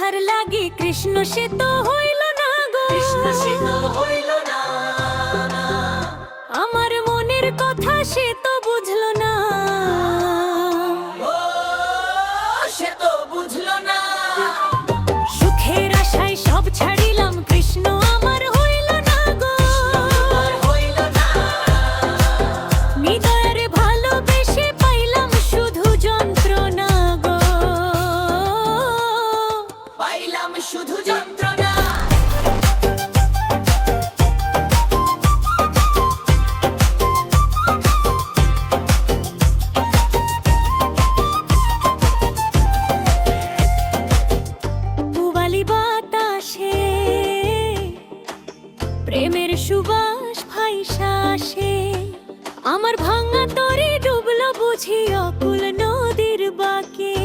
যাহার লাগি কৃষ্ণ সে তো হইল না গো, কৃষ্ণ সে তো হইল না। আমার মনের কথা সে তো বুঝল না। ও সে তো বুঝলো না। সুখের আশায় সব ছাড়িলাম, কৃষ্ণ আমার হইল না গো, আর হইল না। হৃদয়ের ভালোবেসে পাইলাম শুধু যন্ত্রণা গো, পাইলাম শুধু যন্ত্রণা। পুবালি বাতাসে প্রেমের সুবাস ভাইসা আসে, আমার ভাঙা তরে ডুবলো বুঝি অকুল নদীর বাঁকে।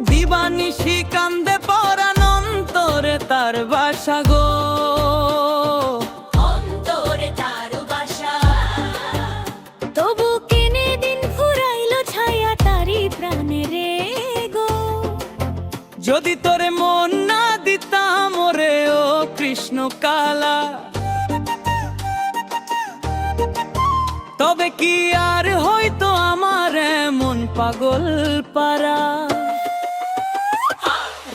দিবানিশি কান্দে পরাণ অন্তরে তার বাসা গো, অন্তরে তার বাসা। তবু কেনে দিন ফুরাইলো ছায়া তারি প্রাণে রে গো। যদি তোরে মন না দিতাম ওরে ও কৃষ্ণ কালা, তবে কি আর হয়তো আমার মন পাগল পারা।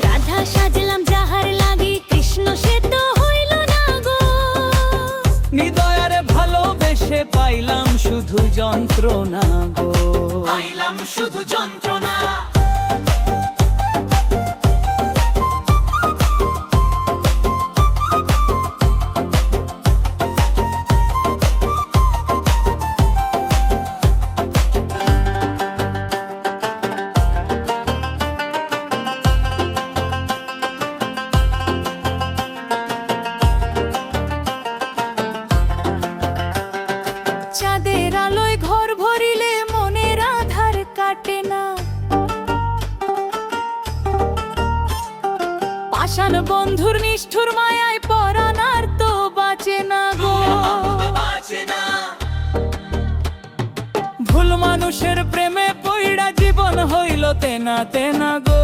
রাধা সাজলাম যাহার লাগি কৃষ্ণ সে তো হইল না গো, হৃদয়ের ভালোবেসে পাইলাম শুধু যন্ত্রণা গো, পাইলাম শুধু যন্ত্রণা। চাঁদের আলোয় ঘর ভরিলে মনের আধার কাটে না, পাষাণ বন্ধুর নিষ্ঠুর মায়ায় পরাণ আর তো বাঁচে না গো। বাঁচে না। ভুল মানুষের প্রেমে পইড়া জীবন হইল তেনা তেনা গো।